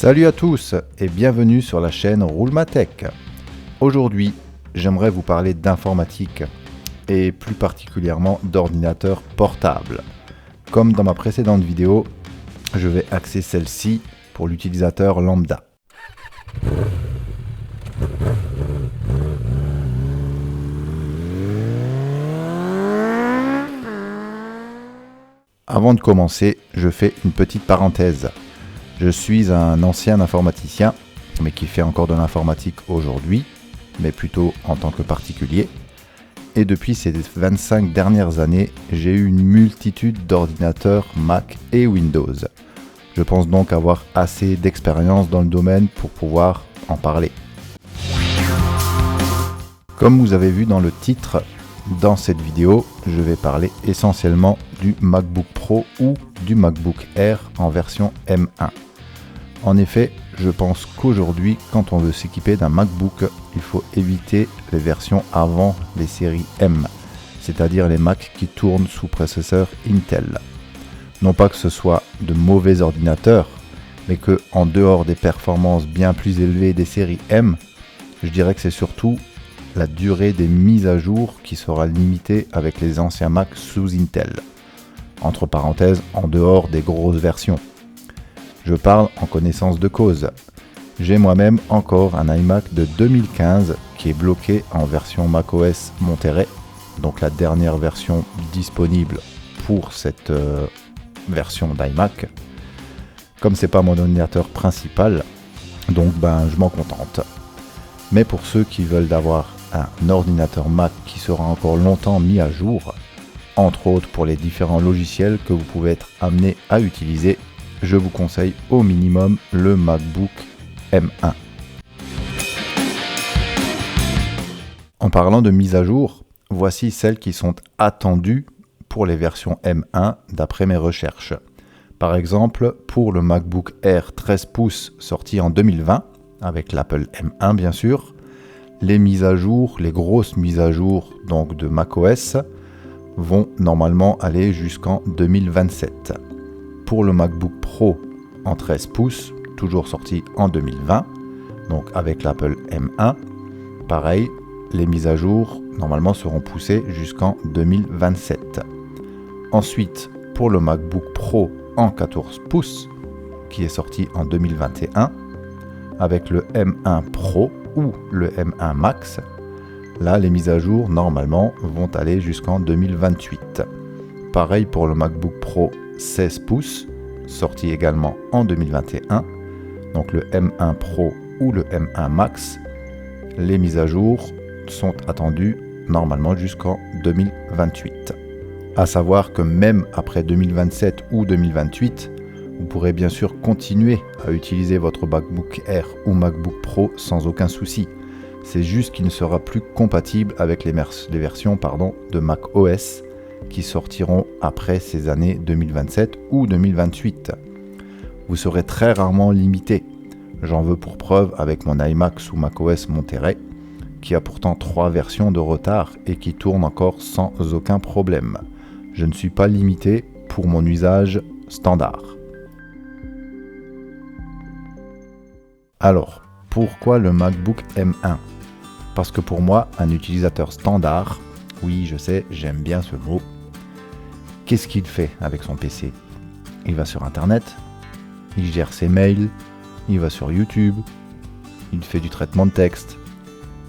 Salut à tous et bienvenue sur la chaîne Roule Ma Tech. Aujourd'hui, j'aimerais vous parler d'informatique et plus particulièrement d'ordinateurs portables. Comme dans ma précédente vidéo, je vais axer celle-ci pour l'utilisateur lambda. Avant de commencer, je fais une petite parenthèse. Je suis un ancien informaticien, mais qui fait encore de l'informatique aujourd'hui, mais plutôt en tant que particulier. Et depuis ces 25 dernières années, j'ai eu une multitude d'ordinateurs Mac et Windows. Je pense donc avoir assez d'expérience dans le domaine pour pouvoir en parler. Comme vous avez vu dans le titre, dans cette vidéo, je vais parler essentiellement du MacBook Pro ou du MacBook Air en version M1. En effet, je pense qu'aujourd'hui, quand on veut s'équiper d'un MacBook, il faut éviter les versions avant les séries M, c'est-à-dire les Macs qui tournent sous processeur Intel. Non pas que ce soit de mauvais ordinateurs, mais que en dehors des performances bien plus élevées des séries M, je dirais que c'est surtout la durée des mises à jour qui sera limitée avec les anciens Macs sous Intel. Entre parenthèses, en dehors des grosses versions. Je parle en connaissance de cause. J'ai moi-même encore un iMac de 2015 qui est bloqué en version macOS Monterey, donc la dernière version disponible pour cette version d'iMac. Comme c'est pas mon ordinateur principal, donc je m'en contente. Mais pour ceux qui veulent avoir un ordinateur Mac qui sera encore longtemps mis à jour, entre autres pour les différents logiciels que vous pouvez être amené à utiliser, je vous conseille au minimum le MacBook M1. En parlant de mise à jour, voici celles qui sont attendues pour les versions M1 d'après mes recherches. Par exemple, pour le MacBook Air 13 pouces sorti en 2020, avec l'Apple M1 bien sûr, les mises à jour, les grosses mises à jour donc de macOS vont normalement aller jusqu'en 2027. Pour le MacBook Pro en 13 pouces, toujours sorti en 2020, donc avec l'Apple M1, pareil, les mises à jour normalement seront poussées jusqu'en 2027. Ensuite, pour le MacBook Pro en 14 pouces, qui est sorti en 2021, avec le M1 Pro ou le M1 Max, là les mises à jour normalement vont aller jusqu'en 2028. Pareil pour le MacBook Pro 16 pouces, sorti également en 2021, donc le M1 Pro ou le M1 Max, les mises à jour sont attendues normalement jusqu'en 2028. À savoir que même après 2027 ou 2028, vous pourrez bien sûr continuer à utiliser votre MacBook Air ou MacBook Pro sans aucun souci. C'est juste qu'il ne sera plus compatible avec les versions de macOS qui sortiront après ces années 2027 ou 2028. Vous serez très rarement limité. J'en veux pour preuve avec mon iMac sous macOS Monterey, qui a pourtant 3 versions de retard et qui tourne encore sans aucun problème. Je ne suis pas limité pour mon usage standard. Alors, pourquoi le MacBook M1 ? Parce que pour moi, un utilisateur standard, oui, je sais, j'aime bien ce mot. Qu'est-ce qu'il fait avec son PC ? Il va sur Internet, il gère ses mails, il va sur YouTube, il fait du traitement de texte,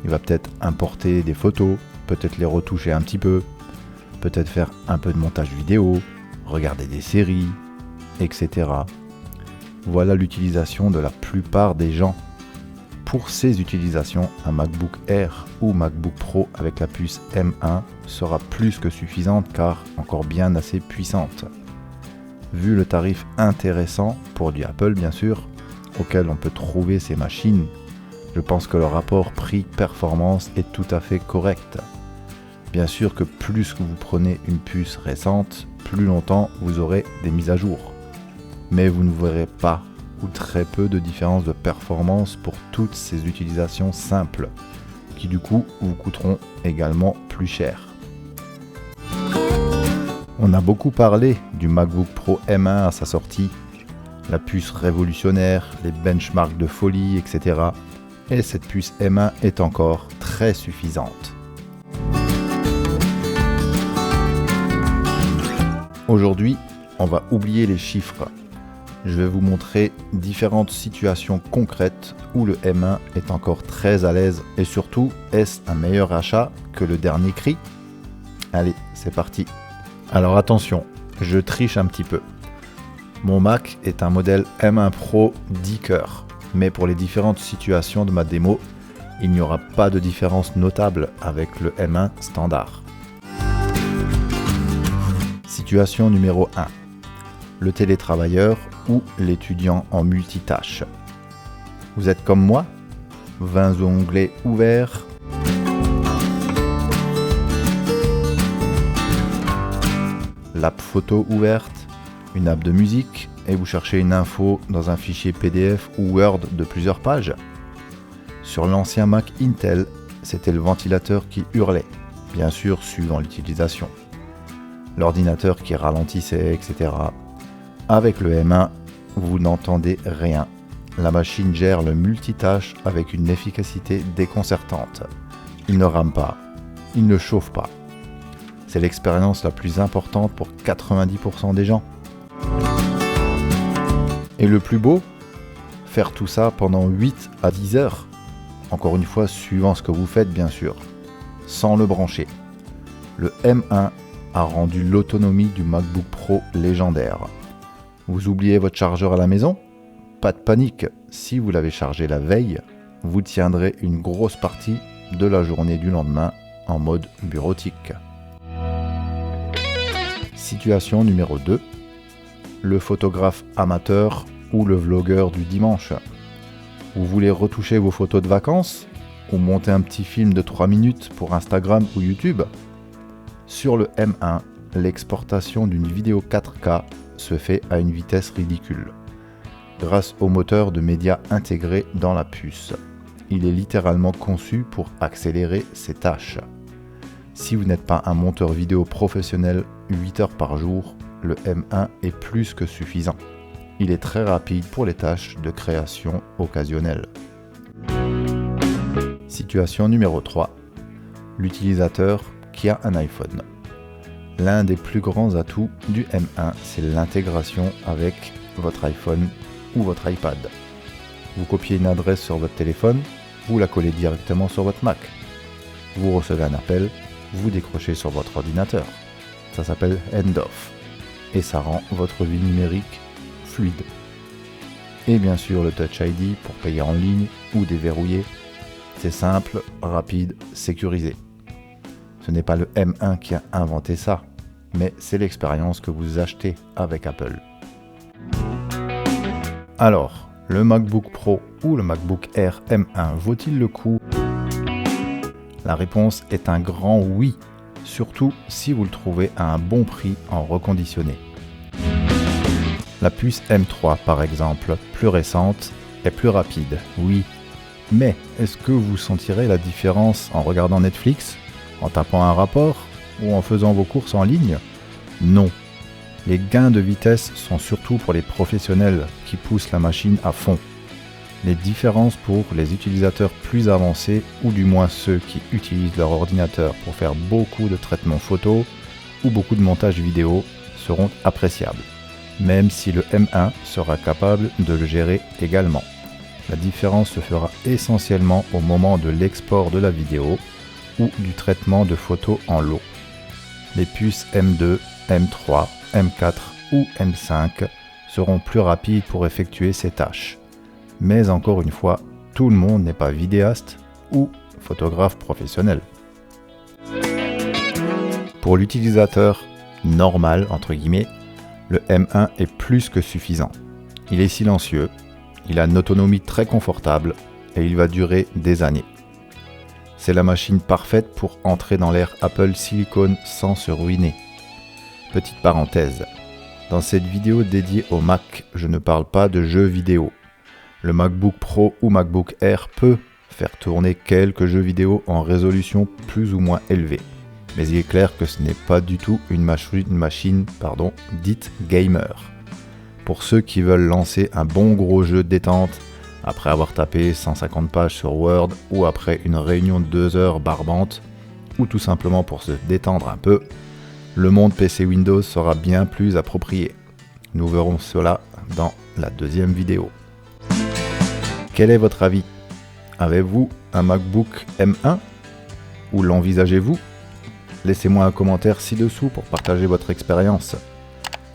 il va peut-être importer des photos, peut-être les retoucher un petit peu, peut-être faire un peu de montage vidéo, regarder des séries, etc. Voilà l'utilisation de la plupart des gens. Pour ces utilisations, un MacBook Air ou MacBook Pro avec la puce M1 sera plus que suffisante car encore bien assez puissante. Vu le tarif intéressant pour du Apple bien sûr, auquel on peut trouver ces machines, je pense que le rapport prix-performance est tout à fait correct. Bien sûr que plus que vous prenez une puce récente, plus longtemps vous aurez des mises à jour. Mais vous ne verrez pas ou très peu de différence de performance pour toutes ces utilisations simples, qui du coup vous coûteront également plus cher. On a beaucoup parlé du MacBook Pro M1 à sa sortie, la puce révolutionnaire, les benchmarks de folie, etc. Et cette puce M1 est encore très suffisante. Aujourd'hui, on va oublier les chiffres. Je vais vous montrer différentes situations concrètes où le M1 est encore très à l'aise et surtout, est-ce un meilleur achat que le dernier cri? Allez, c'est parti. Alors attention, je triche un petit peu. Mon Mac est un modèle M1 Pro 10 cœurs, mais pour les différentes situations de ma démo, il n'y aura pas de différence notable avec le M1 standard. Situation numéro 1. Le télétravailleur ou l'étudiant en multitâche. Vous êtes comme moi, 20 onglets ouverts, l'app photo ouverte, une app de musique et vous cherchez une info dans un fichier PDF ou Word de plusieurs pages. Sur l'ancien Mac Intel, c'était le ventilateur qui hurlait, bien sûr suivant l'utilisation. L'ordinateur qui ralentissait, etc. Avec le M1, vous n'entendez rien. La machine gère le multitâche avec une efficacité déconcertante. Il ne rame pas, il ne chauffe pas. C'est l'expérience la plus importante pour 90% des gens. Et le plus beau, faire tout ça pendant 8 à 10 heures. Encore une fois, suivant ce que vous faites bien sûr, sans le brancher. Le M1 a rendu l'autonomie du MacBook Pro légendaire. Vous oubliez votre chargeur à la maison? Pas de panique, si vous l'avez chargé la veille, vous tiendrez une grosse partie de la journée du lendemain en mode bureautique. Situation numéro 2. Le photographe amateur ou le vlogueur du dimanche. Vous voulez retoucher vos photos de vacances ou monter un petit film de 3 minutes pour Instagram ou YouTube? Sur le M1, l'exportation d'une vidéo 4K se fait à une vitesse ridicule, grâce au moteur de médias intégré dans la puce. Il est littéralement conçu pour accélérer ses tâches. Si vous n'êtes pas un monteur vidéo professionnel 8 heures par jour, le M1 est plus que suffisant. Il est très rapide pour les tâches de création occasionnelle. Situation numéro 3. L'utilisateur qui a un iPhone. L'un des plus grands atouts du M1, c'est l'intégration avec votre iPhone ou votre iPad. Vous copiez une adresse sur votre téléphone, vous la collez directement sur votre Mac. Vous recevez un appel, vous décrochez sur votre ordinateur. Ça s'appelle Handoff et ça rend votre vie numérique fluide. Et bien sûr le Touch ID pour payer en ligne ou déverrouiller. C'est simple, rapide, sécurisé. Ce n'est pas le M1 qui a inventé ça, mais c'est l'expérience que vous achetez avec Apple. Alors, le MacBook Pro ou le MacBook Air M1 vaut-il le coup? La réponse est un grand oui, surtout si vous le trouvez à un bon prix en reconditionné. La puce M3 par exemple, plus récente, est plus rapide, oui. Mais est-ce que vous sentirez la différence en regardant Netflix, en tapant un rapport ou en faisant vos courses en ligne? Non. Les gains de vitesse sont surtout pour les professionnels qui poussent la machine à fond. Les différences pour les utilisateurs plus avancés ou du moins ceux qui utilisent leur ordinateur pour faire beaucoup de traitements photos ou beaucoup de montage vidéo seront appréciables, même si le M1 sera capable de le gérer également. La différence se fera essentiellement au moment de l'export de la vidéo ou du traitement de photos en lot. Les puces M2, M3, M4 ou M5 seront plus rapides pour effectuer ces tâches. Mais encore une fois, tout le monde n'est pas vidéaste ou photographe professionnel. Pour l'utilisateur normal, entre guillemets, le M1 est plus que suffisant. Il est silencieux, il a une autonomie très confortable et il va durer des années. C'est la machine parfaite pour entrer dans l'ère Apple Silicon sans se ruiner. Petite parenthèse, dans cette vidéo dédiée au Mac, je ne parle pas de jeux vidéo. Le MacBook Pro ou MacBook Air peut faire tourner quelques jeux vidéo en résolution plus ou moins élevée. Mais il est clair que ce n'est pas du tout une machine dite gamer. Pour ceux qui veulent lancer un bon gros jeu de détente, après avoir tapé 150 pages sur Word ou après une réunion de 2 heures barbante, ou tout simplement pour se détendre un peu, le monde PC Windows sera bien plus approprié. Nous verrons cela dans la deuxième vidéo. Quel est votre avis? Avez-vous un MacBook M1? Ou l'envisagez-vous? Laissez-moi un commentaire ci-dessous pour partager votre expérience.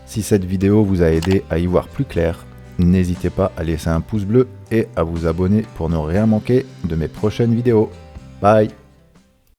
Si cette vidéo vous a aidé à y voir plus clair, n'hésitez pas à laisser un pouce bleu et à vous abonner pour ne rien manquer de mes prochaines vidéos. Bye!